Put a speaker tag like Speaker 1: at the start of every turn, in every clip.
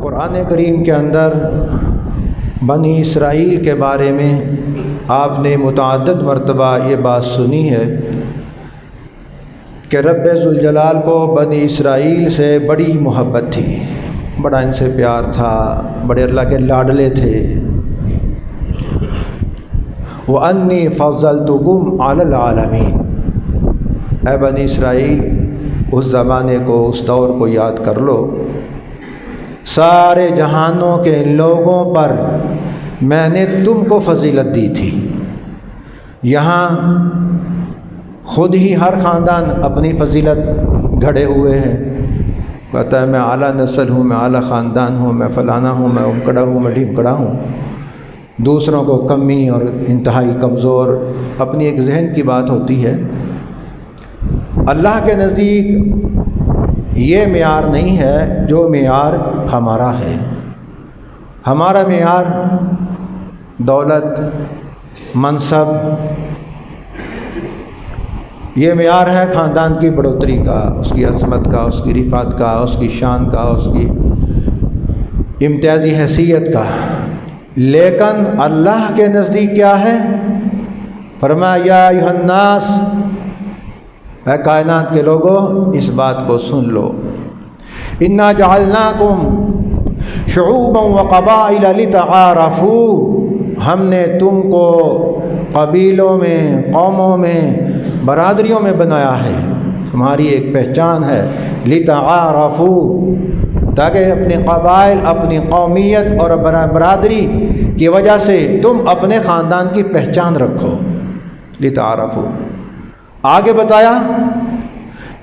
Speaker 1: قرآن کریم کے اندر بنی اسرائیل کے بارے میں آپ نے متعدد مرتبہ یہ بات سنی ہے کہ رب ذوالجلال کو بنی اسرائیل سے بڑی محبت تھی، بڑا ان سے پیار تھا، بڑے اللہ کے لاڈلے تھے۔ وَأَنِّي فَضَّلْتُكُمْ عَلَى الْعَالَمِينَ، اے بنی اسرائیل اس زمانے کو، اس دور کو یاد کر لو، سارے جہانوں کے لوگوں پر میں نے تم کو فضیلت دی تھی۔ یہاں خود ہی ہر خاندان اپنی فضیلت گھڑے ہوئے ہیں، کہتا ہے میں اعلیٰ نسل ہوں، میں اعلیٰ خاندان ہوں، میں فلانا ہوں، میں امکڑا ہوں، میں ڈھمکڑا ہوں۔ دوسروں کو کمی اور انتہائی کمزور، اپنی ایک ذہن کی بات ہوتی ہے۔ اللہ کے نزدیک یہ معیار نہیں ہے جو معیار ہمارا ہے۔ ہمارا معیار دولت، منصب، یہ معیار ہے خاندان کی بڑھوتری کا، اس کی عظمت کا، اس کی رفعت کا، اس کی شان کا، اس کی امتیازی حیثیت کا۔ لیکن اللہ کے نزدیک کیا ہے؟ فرمایا یا ایھا الناس، اے کائنات کے لوگوں اس بات کو سن لو، انا جعلناکم شعوبا وقبائل لتعارفوا، ہم نے تم کو قبیلوں میں، قوموں میں، برادریوں میں بنایا ہے، تمہاری ایک پہچان ہے، لتعارفوا، تاکہ اپنے قبائل، اپنی قومیت اور برادری کی وجہ سے تم اپنے خاندان کی پہچان رکھو، لتعارفوا۔ آگے بتایا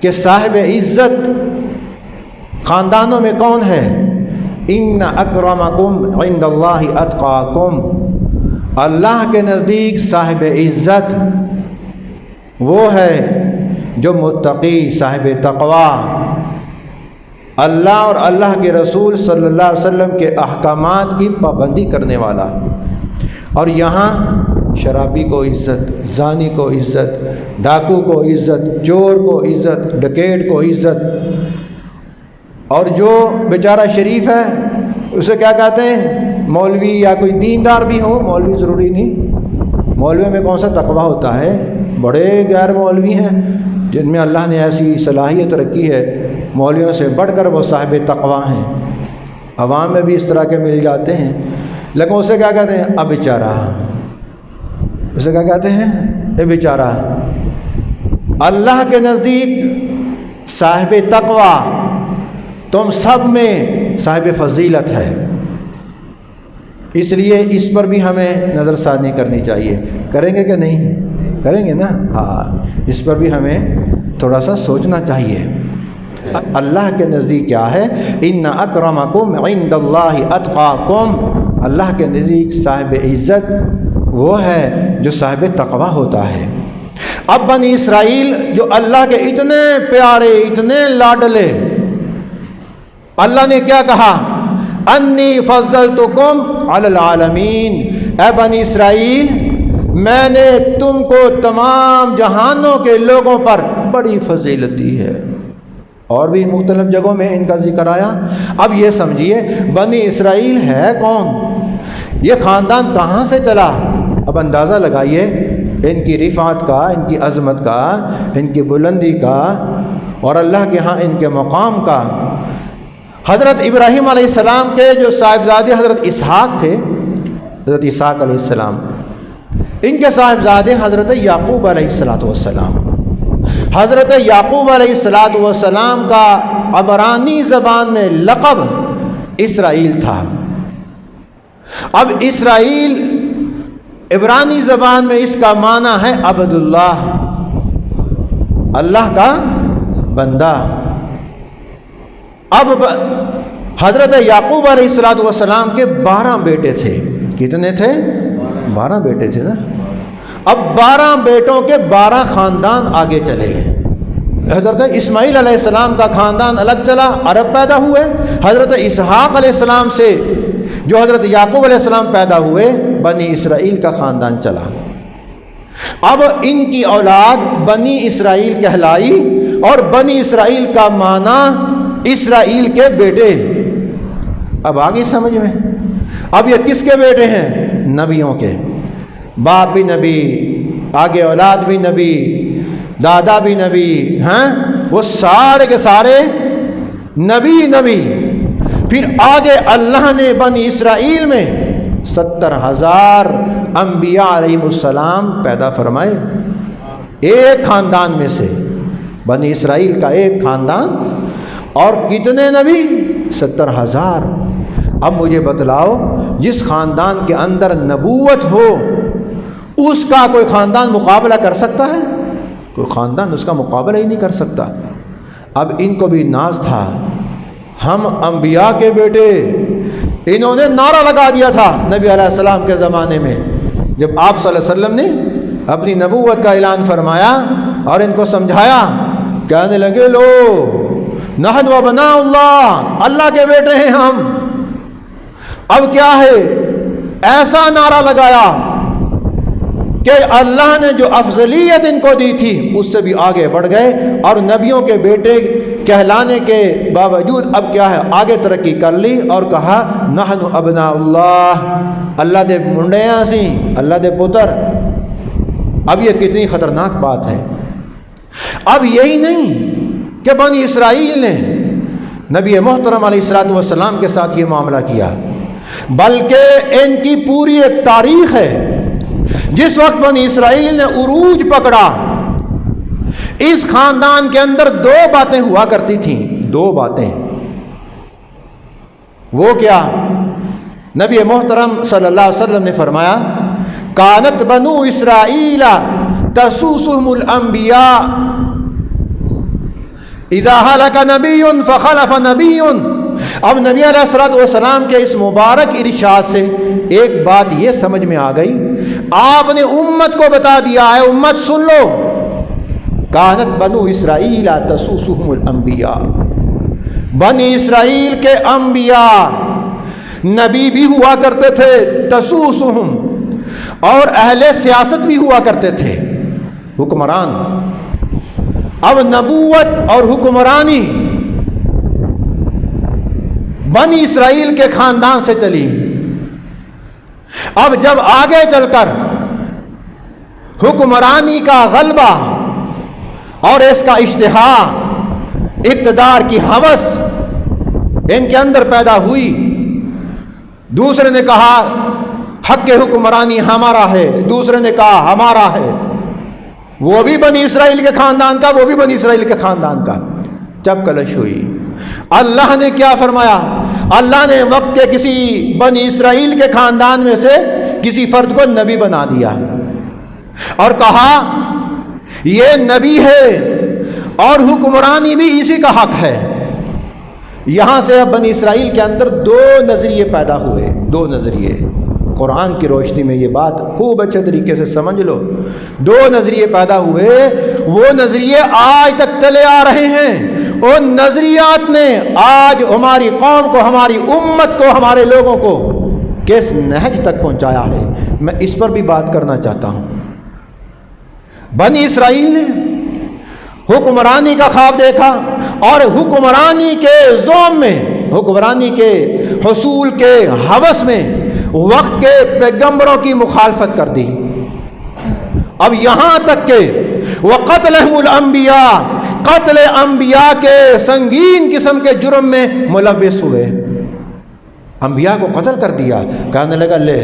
Speaker 1: کہ صاحب عزت خاندانوں میں کون ہے؟ ان اکرمکم عند اللہ اتقاکم، اللہ کے نزدیک صاحب عزت وہ ہے جو متقی، صاحب تقوی، اللہ اور اللہ کے رسول صلی اللہ علیہ وسلم کے احکامات کی پابندی کرنے والا۔ اور یہاں شرابی کو عزت، زانی کو عزت، ڈاکو کو عزت، چور کو عزت، ڈکیٹ کو عزت، اور جو بیچارہ شریف ہے اسے کیا کہتے ہیں؟ مولوی یا کوئی دیندار بھی ہو، مولوی ضروری نہیں، مولوی میں کون سا تقویٰ ہوتا ہے؟ بڑے غیر مولوی ہیں جن میں اللہ نے ایسی صلاحیت رکھی ہے، مولویوں سے بڑھ کر وہ صاحب تقویٰ ہیں۔ عوام میں بھی اس طرح کے مل جاتے ہیں، لیکن اسے کیا کہتے ہیں؟ اب بیچارہ، اسے کیا کہتے ہیں؟ اے بیچارہ۔ اللہ کے نزدیک صاحب تقویٰ تم سب میں صاحب فضیلت ہے، اس لیے اس پر بھی ہمیں نظر ثانی کرنی چاہیے۔ کریں گے کہ نہیں؟ کریں گے نا؟ ہاں، اس پر بھی ہمیں تھوڑا سا سوچنا چاہیے۔ اللہ کے نزدیک کیا ہے؟ ان اکرمکم عند اللہ اتقاکم، اللہ کے نزدیک صاحب عزت وہ ہے جو صاحب تقوی ہوتا ہے۔ اب بنی اسرائیل جو اللہ کے اتنے پیارے، اتنے لاڈلے، اللہ نے کیا کہا؟ انی فضلتکم علی العالمین، اے بنی اسرائیل میں نے تم کو تمام جہانوں کے لوگوں پر بڑی فضیلت دی ہے۔ اور بھی مختلف جگہوں میں ان کا ذکر آیا۔ اب یہ سمجھیے بنی اسرائیل ہے کون؟ یہ خاندان کہاں سے چلا؟ اب اندازہ لگائیے ان کی رفعت کا، ان کی عظمت کا، ان کی بلندی کا، اور اللہ کے ہاں ان کے مقام کا۔ حضرت ابراہیم علیہ السلام کے جو صاحبزادے حضرت اسحاق تھے، حضرت اسحاق علیہ السلام، ان کے صاحبزادے حضرت یعقوب علیہ السلام۔ حضرت یعقوب علیہ السلام کا عبرانی زبان میں لقب اسرائیل تھا۔ اب اسرائیل عبرانی زبان میں اس کا معنی ہے عبداللہ، اللہ کا بندہ۔ اب حضرت یعقوب علیہ السلام کے 12 بیٹے تھے۔ کتنے تھے؟ 12 بیٹے تھے نا۔ اب 12 بیٹوں کے 12 خاندان آگے چلے۔ حضرت اسماعیل علیہ السلام کا خاندان الگ چلا، عرب پیدا ہوئے۔ حضرت اسحاق علیہ السلام سے جو حضرت یعقوب علیہ السلام پیدا ہوئے، بنی اسرائیل کا خاندان چلا۔ اب ان کی اولاد بنی اسرائیل کہلائی، اور بنی اسرائیل کا معنی اسرائیل کے بیٹے، اب آگے سمجھ میں، اب یہ کس کے بیٹے ہیں؟ نبیوں کے، باپ بھی نبی، آگے اولاد بھی نبی، دادا بھی نبی، ہیں وہ سارے کے سارے نبی۔ پھر آگے اللہ نے بنی اسرائیل میں 70,000 انبیاء علیہ السلام پیدا فرمائے، ایک خاندان میں سے، بنی اسرائیل کا ایک خاندان، اور کتنے نبی؟ 70,000۔ اب مجھے بتلاؤ، جس خاندان کے اندر نبوت ہو اس کا کوئی خاندان مقابلہ کر سکتا ہے؟ کوئی خاندان اس کا مقابلہ ہی نہیں کر سکتا۔ اب ان کو بھی ناز تھا، ہم انبیاء کے بیٹے، انہوں نے نعرہ لگا دیا تھا نبی علیہ السلام کے زمانے میں، جب آپ صلی اللہ علیہ وسلم نے اپنی نبوت کا اعلان فرمایا اور ان کو سمجھایا، کہنے لگے لو نحن ابناء اللہ، اللہ کے بیٹے ہیں ہم۔ اب کیا ہے، ایسا نعرہ لگایا کہ اللہ نے جو افضلیت ان کو دی تھی اس سے بھی آگے بڑھ گئے، اور نبیوں کے بیٹے کہلانے کے باوجود اب کیا ہے، آگے ترقی کر لی اور کہا نحن ابناء اللہ، اللہ دے منڈے ہیں اسی، اللہ دے پتر۔ اب یہ کتنی خطرناک بات ہے۔ اب یہی نہیں کہ بنی اسرائیل نے نبی محترم علیہ السلام کے ساتھ یہ معاملہ کیا، بلکہ ان کی پوری ایک تاریخ ہے۔ جس وقت بنی اسرائیل نے عروج پکڑا، اس خاندان کے اندر 2 باتیں ہوا کرتی تھیں، 2 باتیں۔ وہ کیا؟ نبی محترم صلی اللہ علیہ وسلم نے فرمایا کانت بنو اسرائیل تسوسهم الانبیاء اذا ہلک نبی فخلف نبی۔ اب نبی علیہ السلام کے اس مبارک ارشاد سے ایک بات یہ سمجھ میں آ گئی، آپ نے امت کو بتا دیا ہے، امت سن لو، کانت بنو اسرائیل تسوسهم الانبیاء، بنی اسرائیل کے انبیاء نبی بھی ہوا کرتے تھے، تسوسهم، اور اہل سیاست بھی ہوا کرتے تھے، حکمران۔ اب نبوت اور حکمرانی بنی اسرائیل کے خاندان سے چلی۔ اب جب آگے چل کر حکمرانی کا غلبہ اور اس کا اشتہا، اقتدار کی ہوس ان کے اندر پیدا ہوئی، دوسرے نے کہا حق حکمرانی ہمارا ہے، دوسرے نے کہا ہمارا ہے، وہ بھی بنی اسرائیل کے خاندان کا، وہ بھی بنی اسرائیل کے خاندان کا، جب کلش ہوئی۔ اللہ نے کیا فرمایا؟ اللہ نے وقت کے کسی بنی اسرائیل کے خاندان میں سے کسی فرد کو نبی بنا دیا اور کہا یہ نبی ہے اور حکمرانی بھی اسی کا حق ہے۔ یہاں سے اب بنی اسرائیل کے اندر 2 نظریے پیدا ہوئے، 2 نظریے۔ قرآن کی روشنی میں یہ بات خوب اچھے طریقے سے سمجھ لو، 2 نظریے پیدا ہوئے، وہ نظریے آج تک چلے آ رہے ہیں۔ ان نظریات نے آج ہماری قوم کو، ہماری امت کو، ہمارے لوگوں کو کس نہج تک پہنچایا ہے، میں اس پر بھی بات کرنا چاہتا ہوں۔ بنی اسرائیل نے حکمرانی کا خواب دیکھا اور حکمرانی کے زوم میں، حکمرانی کے حصول کے ہوس میں وقت کے پیغمبروں کی مخالفت کر دی۔ اب یہاں تک کہ وَقَتْلَهُمُ الْأَنْبِيَاءَ، قتل انبیاء کے سنگین قسم کے جرم میں ملوث ہوئے، انبیاء کو قتل کر دیا۔ کہنے لگا لے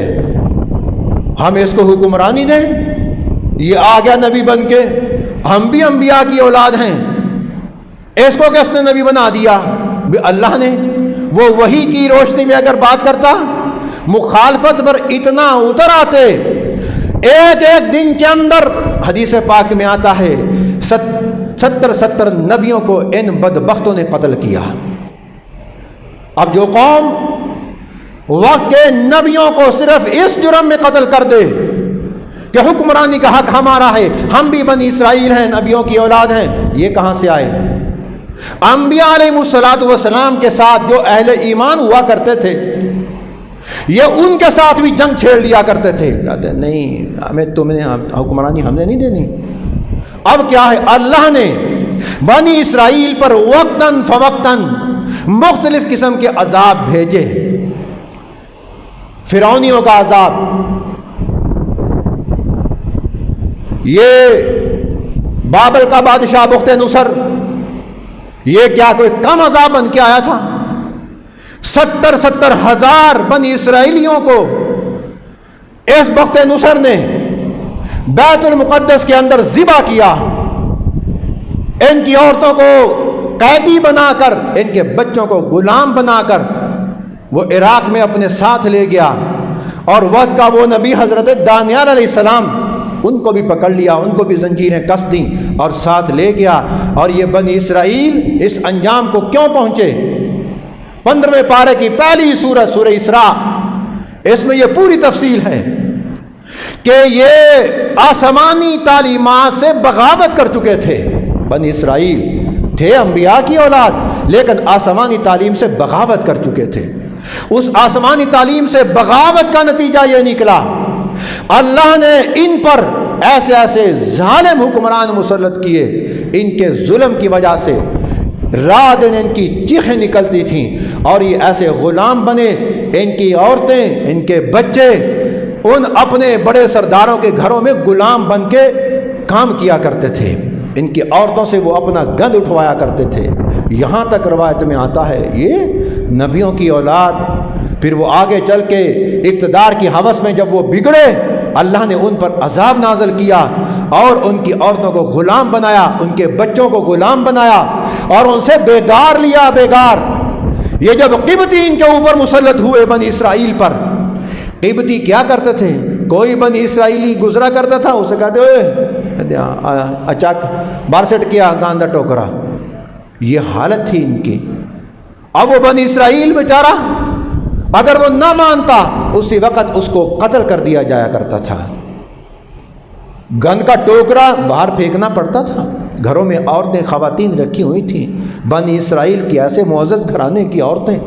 Speaker 1: ہم اس کو حکمرانی دیں، یہ آ گیا نبی بن کے، ہم بھی انبیاء کی اولاد ہیں، اس کو کس نے نبی بنا دیا؟ اللہ نے۔ وہ وحی کی روشنی میں اگر بات کرتا، مخالفت پر اتنا اتر آتے، ایک ایک دن کے اندر حدیث پاک میں آتا ہے 70 نبیوں کو ان بدبختوں نے قتل کیا۔ اب جو قوم وقت کے نبیوں کو صرف اس جرم میں قتل کر دے کہ حکمرانی کا حق ہمارا ہے، ہم بھی بنی اسرائیل ہیں، نبیوں کی اولاد ہیں، یہ کہاں سے آئے؟ انبیاء علیہ السلام کے ساتھ جو اہل ایمان ہوا کرتے تھے، یہ ان کے ساتھ بھی جنگ چھیڑ لیا کرتے تھے، کہتے ہیں نہیں ہمیں تمہیں حکمرانی ہم نے نہیں دینی۔ اب کیا ہے، اللہ نے بنی اسرائیل پر وقتاً فوقتاً مختلف قسم کے عذاب بھیجے، فرعونیوں کا عذاب، یہ بابل کا بادشاہ بخت نصر، یہ کیا کوئی کم عذاب بن کے آیا تھا؟ 70,000 بنی اسرائیلیوں کو اس بخت نصر نے بیت المقدس کے اندر ذبح کیا، ان کی عورتوں کو قیدی بنا کر، ان کے بچوں کو غلام بنا کر وہ عراق میں اپنے ساتھ لے گیا، اور وقت کا وہ نبی حضرت دانیال علیہ السلام ان کو بھی پکڑ لیا، ان کو بھی زنجیریں کس دیں اور ساتھ لے گیا۔ اور یہ بنی اسرائیل اس انجام کو کیوں پہنچے؟ 15ویں پارے کی پہلی سورت سورہ اسراء، اس میں یہ پوری تفصیل ہے کہ یہ آسمانی تعلیمات سے بغاوت کر چکے تھے۔ بنی اسرائیل تھے انبیاء کی اولاد، لیکن آسمانی تعلیم سے بغاوت کر چکے تھے۔ اس آسمانی تعلیم سے بغاوت کا نتیجہ یہ نکلا، اللہ نے ان پر ایسے ایسے ظالم حکمران مسلط کیے، ان کے ظلم کی وجہ سے رات دن ان کی چیخیں نکلتی تھیں، اور یہ ایسے غلام بنے، ان کی عورتیں، ان کے بچے ان اپنے بڑے سرداروں کے گھروں میں غلام بن کے کام کیا کرتے تھے، ان کی عورتوں سے وہ اپنا گند اٹھوایا کرتے تھے۔ یہاں تک روایت میں آتا ہے یہ نبیوں کی اولاد، پھر وہ آگے چل کے اقتدار کی ہوس میں جب وہ بگڑے، اللہ نے ان پر عذاب نازل کیا اور ان کی عورتوں کو غلام بنایا، ان کے بچوں کو غلام بنایا اور ان سے بیگار لیا۔ بیگار یہ جب قبطی ان کے اوپر مسلط ہوئے بنی اسرائیل پر، قبطی کیا کرتے تھے؟ کوئی بنی اسرائیلی گزرا کرتا تھا، اسے کہتے ہوئے اچاک بارسٹ کیا گاندہ ٹوکرا، یہ حالت تھی ان کی۔ اب وہ بنی اسرائیل بیچارہ اگر وہ نہ مانتا، اسی وقت اس کو قتل کر دیا جایا کرتا تھا، گند کا ٹوکرا باہر پھینکنا پڑتا تھا۔ گھروں میں عورتیں خواتین رکھی ہوئی تھیں، بنی اسرائیل کی ایسے معزز گھرانے کی عورتیں،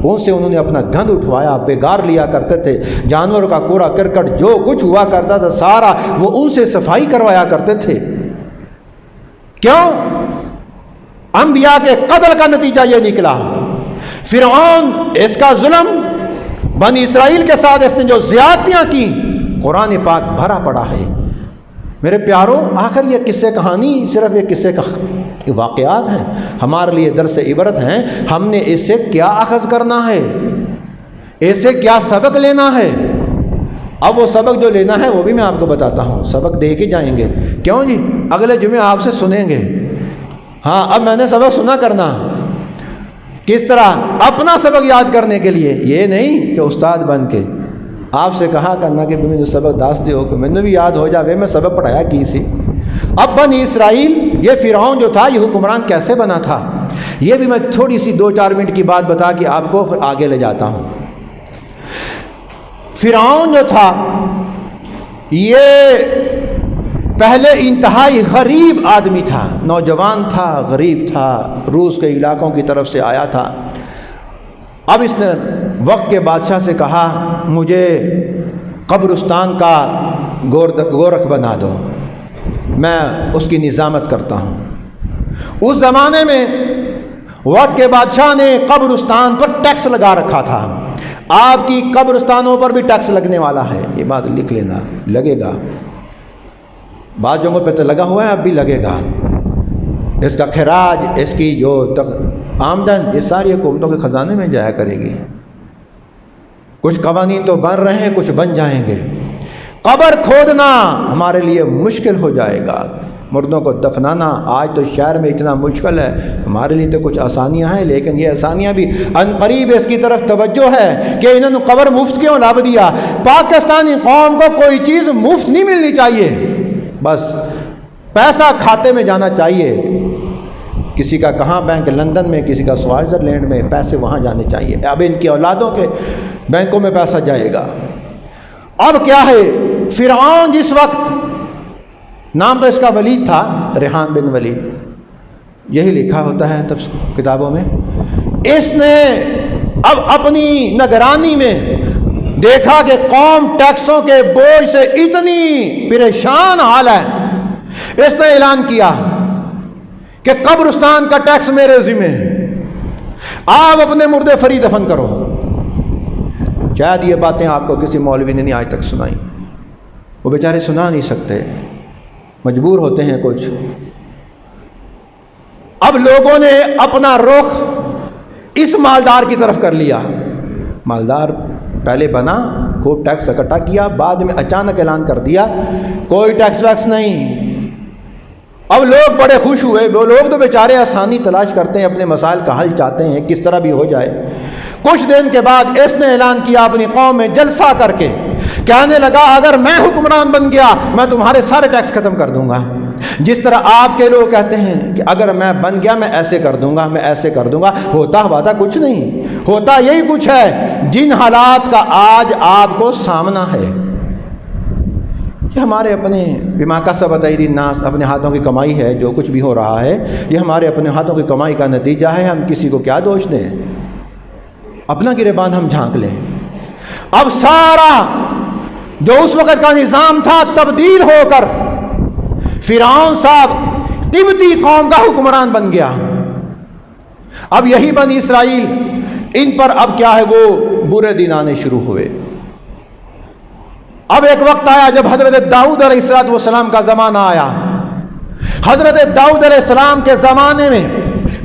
Speaker 1: ان سے انہوں نے اپنا گند اٹھوایا، بیگار لیا کرتے تھے، جانور کا کوڑا کرکٹ جو کچھ ہوا کرتا تھا سارا وہ ان سے صفائی کروایا کرتے تھے۔ کیوں؟ انبیاء کے قتل کا نتیجہ یہ نکلا۔ فرعون اس کا ظلم، بنی اسرائیل کے ساتھ اس نے جو زیادتیاں کی، قرآن پاک بھرا پڑا ہے۔ میرے پیاروں، آخر یہ قصے کہانی صرف یہ قصے کا واقعات ہیں، ہمارے لیے درس عبرت ہیں۔ ہم نے اس سے کیا اخذ کرنا ہے، اس سے کیا سبق لینا ہے؟ اب وہ سبق جو لینا ہے وہ بھی میں آپ کو بتاتا ہوں، سبق دے کے جائیں گے۔ کیوں جی؟ اگلے جمعے آپ سے سنیں گے۔ ہاں، اب میں نے سبق سنا کرنا کس طرح اپنا سبق یاد کرنے کے لیے، یہ نہیں کہ استاد بن کے آپ سے کہا کرنا کہ مجھے سبق دس دیو کہ میں نے بھی یاد ہو جاوے میں سبق پڑھایا کی سی۔ اب بنی اسرائیل، یہ فرعون جو تھا یہ حکمران کیسے بنا تھا، یہ بھی میں تھوڑی سی 2-4 منٹ کی بات بتا کے آپ کو پھر آگے لے جاتا ہوں۔ فرعون جو تھا یہ پہلے انتہائی غریب آدمی تھا، نوجوان تھا، غریب تھا، روس کے علاقوں کی طرف سے آیا تھا۔ اب اس نے وقت کے بادشاہ سے کہا مجھے قبرستان کا گورکھ بنا دو، میں اس کی نظامت کرتا ہوں۔ اس زمانے میں وقت کے بادشاہ نے قبرستان پر ٹیکس لگا رکھا تھا، آپ کی قبرستانوں پر بھی ٹیکس لگنے والا ہے، یہ بات لکھ لینا، لگے گا، بعض جگہوں پہ تو لگا ہوا ہے، اب بھی لگے گا۔ اس کا خراج، اس کی جو آمدن، یہ ساری حکومتوں کے خزانے میں جایا کرے گی۔ کچھ قوانین تو بن رہے ہیں، کچھ بن جائیں گے۔ قبر کھودنا ہمارے لیے مشکل ہو جائے گا، مردوں کو دفنانا آج تو شہر میں اتنا مشکل ہے، ہمارے لیے تو کچھ آسانیاں ہیں، لیکن یہ آسانیاں بھی عنقریب اس کی طرف توجہ ہے کہ انہوں نے قبر مفت کیوں لاب دیا۔ پاکستانی قوم کو کوئی چیز مفت نہیں ملنی چاہیے، بس پیسہ کھاتے میں جانا چاہیے۔ کسی کا کہاں بینک لندن میں، کسی کا سوئٹزرلینڈ میں، پیسے وہاں جانے چاہیے۔ اب ان کی اولادوں کے بینکوں میں پیسہ جائے گا۔ اب کیا ہے، فرعون جس وقت، نام تو اس کا ولید تھا، ریحان بن ولید، یہی لکھا ہوتا ہے کتابوں میں، اس نے اب اپنی نگرانی میں دیکھا کہ قوم ٹیکسوں کے بوجھ سے اتنی پریشان حال ہے، اس نے اعلان کیا کہ قبرستان کا ٹیکس میرے ذمہ ہے، آپ اپنے مردے فری دفن کرو۔ شاید یہ باتیں آپ کو کسی مولوی نے نہیں آج تک سنائی، وہ بیچارے سنا نہیں سکتے، مجبور ہوتے ہیں کچھ۔ اب لوگوں نے اپنا رخ اس مالدار کی طرف کر لیا۔ مالدار پہلے بنا، خوب ٹیکس اکٹھا کیا، بعد میں اچانک اعلان کر دیا کوئی ٹیکس ویکس نہیں۔ اب لوگ بڑے خوش ہوئے، وہ لوگ تو بیچارے آسانی تلاش کرتے ہیں، اپنے مسائل کا حل چاہتے ہیں کس طرح بھی ہو جائے۔ کچھ دن کے بعد اس نے اعلان کیا اپنی قوم میں جلسہ کر کے، کہنے لگا اگر میں حکمران بن گیا میں تمہارے سارے ٹیکس ختم کر دوں گا، جس طرح آپ کے لوگ کہتے ہیں کہ اگر میں بن گیا میں ایسے کر دوں گا، میں ایسے کر دوں گا۔ ہوتا وعدہ کچھ نہیں، ہوتا یہی کچھ ہے جن حالات کا آج آپ کو سامنا ہے۔ یہ ہمارے اپنے بما کسبت ایدی الناس، اپنے ہاتھوں کی کمائی ہے، جو کچھ بھی ہو رہا ہے یہ ہمارے اپنے ہاتھوں کی کمائی کا نتیجہ ہے۔ ہم کسی کو کیا دوش دیں، اپنا گریبان ہم جھانک لیں۔ اب سارا جو اس وقت کا نظام تھا تبدیل ہو کر فرعون صاحب قبطی قوم کا حکمران بن گیا۔ اب یہی بنی اسرائیل، ان پر اب کیا ہے وہ برے دن آنے شروع ہوئے۔ اب ایک وقت آیا جب حضرت داؤد علیہ السلام کا زمانہ آیا۔ حضرت داؤد علیہ السلام کے زمانے میں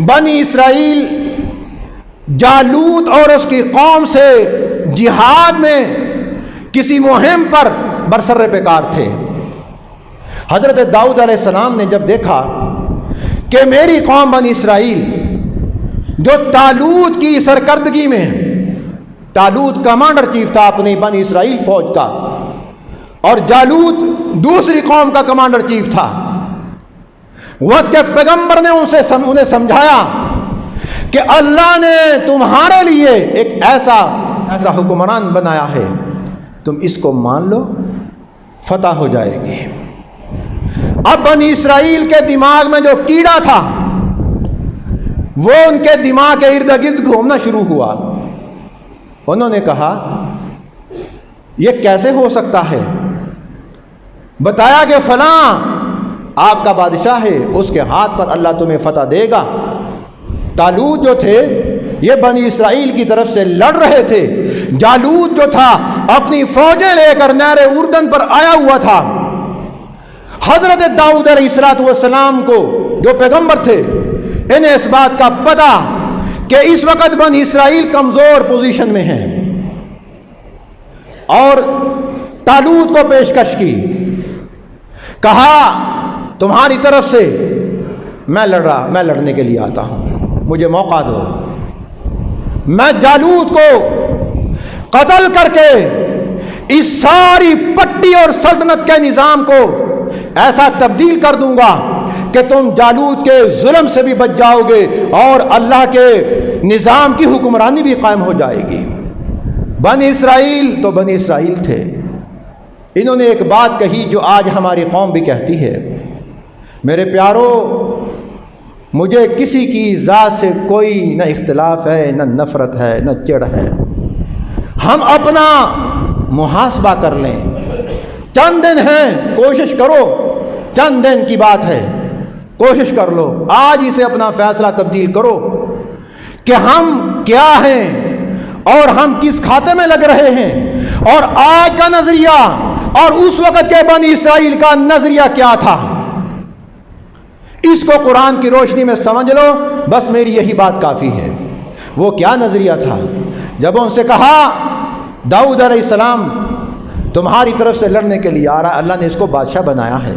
Speaker 1: بنی اسرائیل جالوت اور اس کی قوم سے جہاد میں کسی مہم پر برسر پیکار تھے۔ حضرت داؤد علیہ السلام نے جب دیکھا کہ میری قوم بنی اسرائیل جو طالوت کی سرکردگی میں، طالوت کمانڈر چیف تھا اپنی بنی اسرائیل فوج کا، اور جالوت دوسری قوم کا کمانڈر چیف تھا، وقت کے پیغمبر نے انہیں سمجھایا کہ اللہ نے تمہارے لیے ایک ایسا حکمران بنایا ہے، تم اس کو مان لو فتح ہو جائے گی۔ اب بنی اسرائیل کے دماغ میں جو کیڑا تھا وہ ان کے دماغ کے ارد گرد گھومنا شروع ہوا۔ انہوں نے کہا یہ کیسے ہو سکتا ہے؟ بتایا کہ فلاں آپ کا بادشاہ ہے، اس کے ہاتھ پر اللہ تمہیں فتح دے گا۔ طالوت جو تھے یہ بنی اسرائیل کی طرف سے لڑ رہے تھے، جالوت جو تھا اپنی فوجیں لے کر نہر اردن پر آیا ہوا تھا۔ حضرت داؤد علیہ السلام کو جو پیغمبر تھے انہیں اس بات کا پتہ کہ اس وقت بنی اسرائیل کمزور پوزیشن میں ہیں، اور طالوت کو پیشکش کی، کہا تمہاری طرف سے میں لڑنے کے لیے آتا ہوں، مجھے موقع دو، میں جالوت کو قتل کر کے اس ساری پٹی اور سلطنت کے نظام کو ایسا تبدیل کر دوں گا کہ تم جالوت کے ظلم سے بھی بچ جاؤ گے اور اللہ کے نظام کی حکمرانی بھی قائم ہو جائے گی۔ بنی اسرائیل تو بنی اسرائیل تھے، انہوں نے ایک بات کہی جو آج ہماری قوم بھی کہتی ہے۔ میرے پیارو، مجھے کسی کی ذات سے کوئی نہ اختلاف ہے، نہ نفرت ہے، نہ چڑ ہے۔ ہم اپنا محاسبہ کر لیں، چند دن ہیں، کوشش کرو، چند دن کی بات ہے، کوشش کر لو، آج اسے اپنا فیصلہ تبدیل کرو کہ ہم کیا ہیں اور ہم کس کھاتے میں لگ رہے ہیں، اور آج کا نظریہ اور اس وقت کے بنی اسرائیل کا نظریہ کیا تھا۔ اس کو قرآن کی روشنی میں سمجھ لو، بس میری یہی بات کافی ہے۔ وہ کیا نظریہ تھا؟ جب ان سے کہا داؤد علیہ السلام تمہاری طرف سے لڑنے کے لیے آ رہا ہے، اللہ نے اس کو بادشاہ بنایا ہے،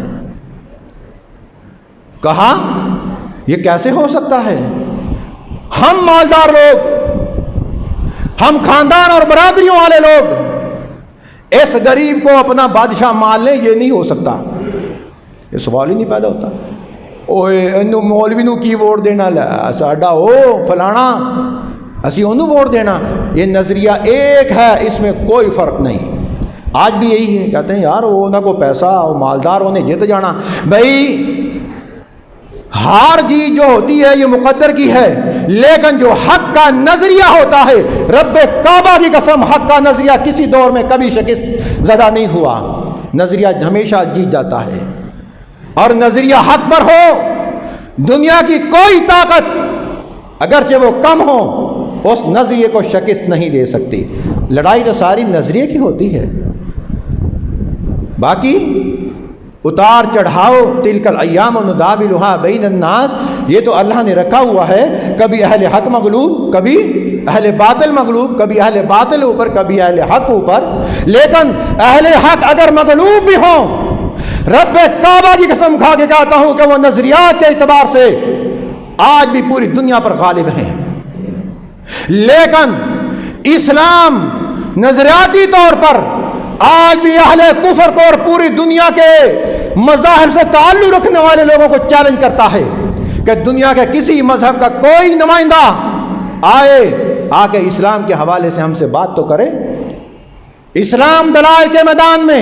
Speaker 1: کہا یہ کیسے ہو سکتا ہے؟ ہم مالدار لوگ، ہم خاندان اور برادریوں والے لوگ اس غریب کو اپنا بادشاہ مان لیں، یہ نہیں ہو سکتا۔ یہ سوال ہی نہیں پیدا ہوتا۔ اوے انہوں مولوی نو کی ووٹ دینا، ساڈا او فلانا اسی انہوں ووٹ دینا، یہ نظریہ ایک ہے، اس میں کوئی فرق نہیں۔ آج بھی یہی ہے، کہتے ہیں یار وہ نہ کو پیسہ، وہ مالدار انہیں جیت جانا۔ بھائی ہار جیت جو ہوتی ہے یہ مقدر کی ہے، لیکن جو حق کا نظریہ ہوتا ہے، رب کعبہ کی قسم حق کا نظریہ کسی دور میں کبھی شکست زدہ نہیں ہوا، نظریہ ہمیشہ جیت جاتا ہے۔ اور نظریہ حق پر ہو، دنیا کی کوئی طاقت اگرچہ وہ کم ہو اس نظریے کو شکست نہیں دے سکتی۔ لڑائی تو ساری نظریے کی ہوتی ہے، باقی اتار چڑھاؤ تلک الایام نداولها بین الناس، یہ تو اللہ نے رکھا ہوا ہے، کبھی اہل حق مغلوب، کبھی اہل باطل مغلوب، کبھی اہل باطل اوپر، کبھی اہل حق اوپر۔ لیکن اہل حق اگر مغلوب بھی ہوں، رب کعبہ کی قسم کھا کے کہتا ہوں کہ وہ نظریات کے اعتبار سے آج بھی پوری دنیا پر غالب ہیں، لیکن اسلام نظریاتی طور پر آج بھی اہل کفر کو اور پوری دنیا کے مذاہب سے تعلق رکھنے والے لوگوں کو چیلنج کرتا ہے کہ دنیا کے کسی مذہب کا کوئی نمائندہ آ کے اسلام کے حوالے سے ہم سے بات تو کرے۔ اسلام دلائل کے میدان میں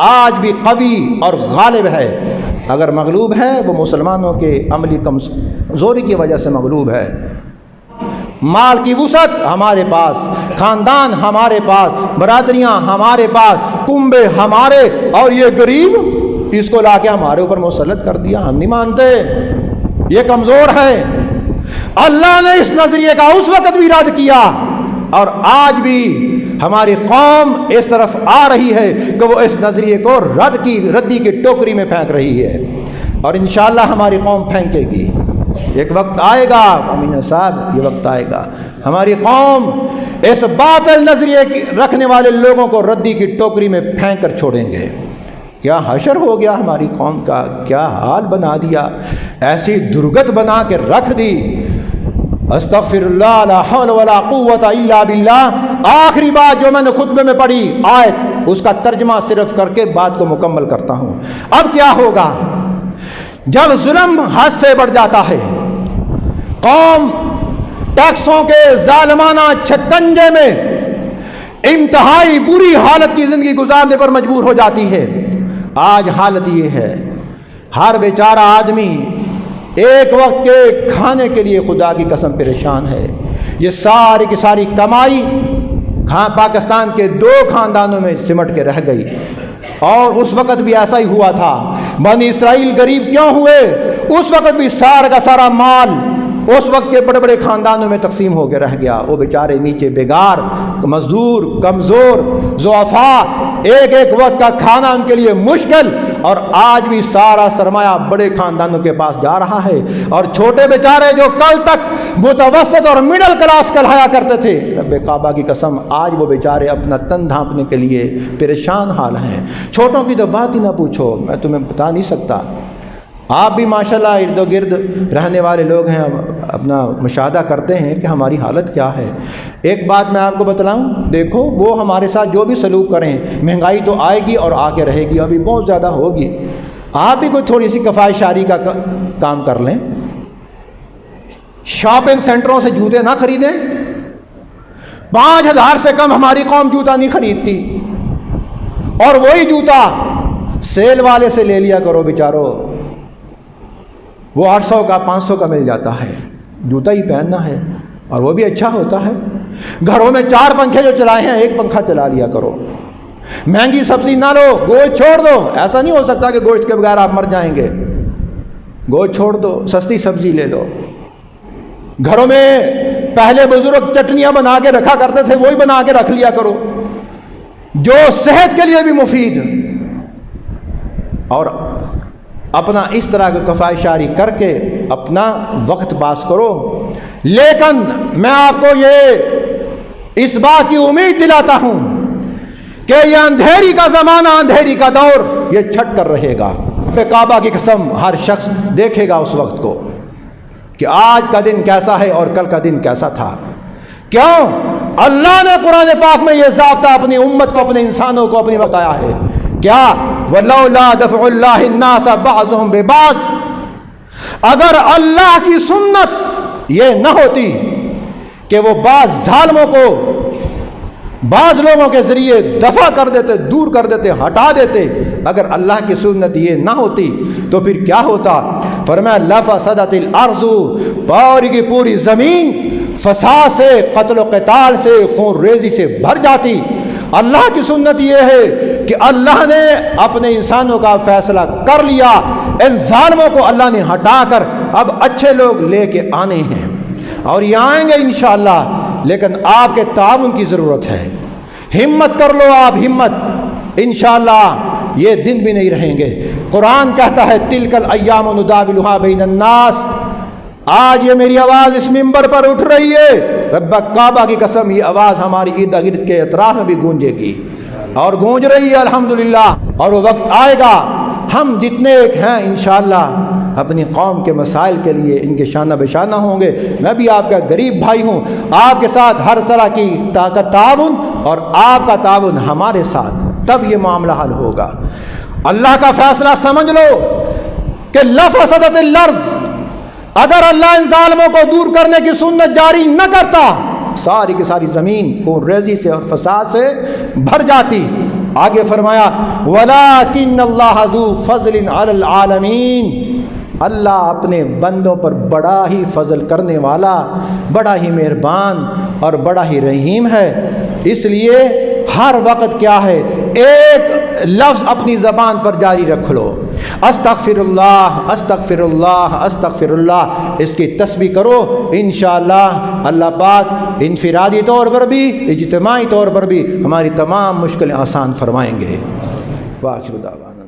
Speaker 1: آج بھی قوی اور غالب ہے، اگر مغلوب ہے وہ مسلمانوں کے عملی کمزوری کی وجہ سے مغلوب ہے۔ مال کی وسعت ہمارے پاس، خاندان ہمارے پاس، برادریاں ہمارے پاس، کنبے ہمارے، اور یہ غریب اس کو لا کے ہمارے اوپر مسلط کر دیا، ہم نہیں مانتے، یہ کمزور ہے۔ اللہ نے اس نظریے کا اس وقت بھی رد کیا، اور آج بھی ہماری قوم اس طرف آ رہی ہے کہ وہ اس نظریے کو ردی کی ٹوکری میں پھینک رہی ہے، اور انشاءاللہ ہماری قوم پھینکے گی۔ ایک وقت آئے گا امین صاحب، یہ وقت آئے گا ہماری قوم اس باطل نظریے رکھنے والے لوگوں کو ردی کی ٹوکری میں پھینک کر چھوڑیں گے۔ کیا حشر ہو گیا ہماری قوم کا، کیا حال بنا دیا، ایسی درگت بنا کے رکھ دی۔ استغفر اللہ لا حول ولا قوت الا باللہ۔ آخری بات جو میں نے خطبے میں پڑھی آیت، اس کا ترجمہ صرف کر کے بات کو مکمل کرتا ہوں۔ اب کیا ہوگا جب ظلم حد سے بڑھ جاتا ہے، قوم ٹیکسوں کے ظالمانہ چھکنجے میں انتہائی بری حالت کی زندگی گزارنے پر مجبور ہو جاتی ہے۔ آج حالت یہ ہے، ہر بیچارہ آدمی ایک وقت کے کھانے کے لیے خدا کی قسم پریشان ہے۔ یہ ساری کی ساری کمائی پاکستان کے 2 خاندانوں میں سمٹ کے رہ گئی، اور اس وقت بھی ایسا ہی ہوا تھا۔ بنی اسرائیل غریب کیوں ہوئے؟ اس وقت بھی سارا کا سارا مال اس وقت کے بڑے بڑے خاندانوں میں تقسیم ہو کے رہ گیا۔ وہ بیچارے نیچے بیگار، مزدور، کمزور، ضعفاء، ایک ایک وقت کا کھانا ان کے لیے مشکل، اور آج بھی سارا سرمایہ بڑے خاندانوں کے پاس جا رہا ہے، اور چھوٹے بیچارے جو کل تک متوسط اور مڈل کلاس کہلایا کرتے تھے، رب کعبہ کی قسم آج وہ بیچارے اپنا تن ڈھانپنے کے لیے پریشان حال ہیں۔ چھوٹوں کی تو بات ہی نہ پوچھو، میں تمہیں بتا نہیں سکتا۔ آپ بھی ماشاءاللہ ارد و گرد رہنے والے لوگ ہیں، اپنا مشاہدہ کرتے ہیں کہ ہماری حالت کیا ہے۔ ایک بات میں آپ کو بتلاؤں، دیکھو وہ ہمارے ساتھ جو بھی سلوک کریں، مہنگائی تو آئے گی اور آ کے رہے گی، ابھی بہت زیادہ ہوگی۔ آپ بھی کوئی تھوڑی سی کفایت کا کام کر لیں، شاپنگ سینٹروں سے جوتے نہ خریدیں۔ 5000 سے کم ہماری قوم جوتا نہیں خریدتی، اور وہی جوتا سیل والے سے لے لیا کرو بیچارو، وہ 800 کا 500 کا مل جاتا ہے، جوتا ہی پہننا ہے، اور وہ بھی اچھا ہوتا ہے۔ گھروں میں 4 پنکھے جو چلائے ہیں، 1 پنکھا چلا لیا کرو۔ مہنگی سبزی نہ لو، گوشت چھوڑ دو، ایسا نہیں ہو سکتا کہ گوشت کے بغیر آپ مر جائیں گے، گوشت چھوڑ دو، سستی سبزی لے لو۔ گھروں میں پہلے بزرگ چٹنیاں بنا کے رکھا کرتے تھے، وہی بنا کے رکھ لیا کرو جو صحت کے لیے بھی مفید، اور اپنا اس طرح کی کفایت کر کے اپنا وقت پاس کرو۔ لیکن میں آپ کو یہ اس بات کی امید دلاتا ہوں کہ یہ اندھیری کا زمانہ، اندھیری کا دور یہ چھٹ کر رہے گا۔ بے کعبہ کی قسم ہر شخص دیکھے گا اس وقت کو کہ آج کا دن کیسا ہے اور کل کا دن کیسا تھا۔ کیوں؟ اللہ نے قرآن پاک میں یہ ضابطہ اپنی امت کو، اپنے انسانوں کو اپنی بتایا ہے۔ کیا؟ وَلَوْلَا دَفْعُ اللَّهِ النَّاسَ بَعْضُهُمْ بِبَعْضٍ، اگر اللہ کی سنت یہ نہ ہوتی کہ وہ بعض ظالموں کو بعض لوگوں کے ذریعے دفع کر دیتے، دور کر دیتے، ہٹا دیتے، اگر اللہ کی سنت یہ نہ ہوتی تو پھر کیا ہوتا؟ فرمایا لَفَسَدَتِ الْأَرْضُ، پوری کی پوری زمین فساد سے، قتل و قتال سے، خون ریزی سے بھر جاتی۔ اللہ کی سنت یہ ہے کہ اللہ نے اپنے انسانوں کا فیصلہ کر لیا، ان ظالموں کو اللہ نے ہٹا کر اب اچھے لوگ لے کے آنے ہیں، اور یہ آئیں گے انشاءاللہ۔ لیکن آپ کے تعاون کی ضرورت ہے. ہمت کر لو آپ، ہمت، انشاءاللہ یہ دن بھی نہیں رہیں گے. قرآن کہتا ہے تلک الایام نداولها بین الناس. آج یہ میری آواز اس منبر پر اٹھ رہی ہے، رب کعبہ کی قسم یہ آواز ہماری ارد گرد کے اطراف میں بھی گونجے گی اور گونج رہی ہے الحمدللہ. اور وہ وقت آئے گا ہم جتنے ایک ہیں انشاءاللہ اپنی قوم کے مسائل کے لیے ان کے شانہ بشانہ ہوں گے. میں بھی آپ کا غریب بھائی ہوں، آپ کے ساتھ ہر طرح کی طاقت تعاون اور آپ کا تعاون ہمارے ساتھ، تب یہ معاملہ حل ہوگا. اللہ کا فیصلہ سمجھ لو کہ لفسدت الارض، اگر اللہ ان ظالموں کو دور کرنے کی سنت جاری نہ کرتا ساری کی ساری زمین خون ریزی سے اور فساد سے بھر جاتی. آگے فرمایا وَلَٰكِنَّ اللَّهَ ذُو فَضْلٍ عَلَى الْعَالَمِينَ، اللہ اپنے بندوں پر بڑا ہی فضل کرنے والا، بڑا ہی مہربان اور بڑا ہی رحیم ہے. اس لیے ہر وقت کیا ہے، ایک لفظ اپنی زبان پر جاری رکھ لو، استغفر اللہ استغفر اللہ استغفر اللہ. اس کی تسبیح کرو، انشاءاللہ اللہ پاک انفرادی طور پر بھی اجتماعی طور پر بھی ہماری تمام مشکلیں آسان فرمائیں گے. وآخر دعوانا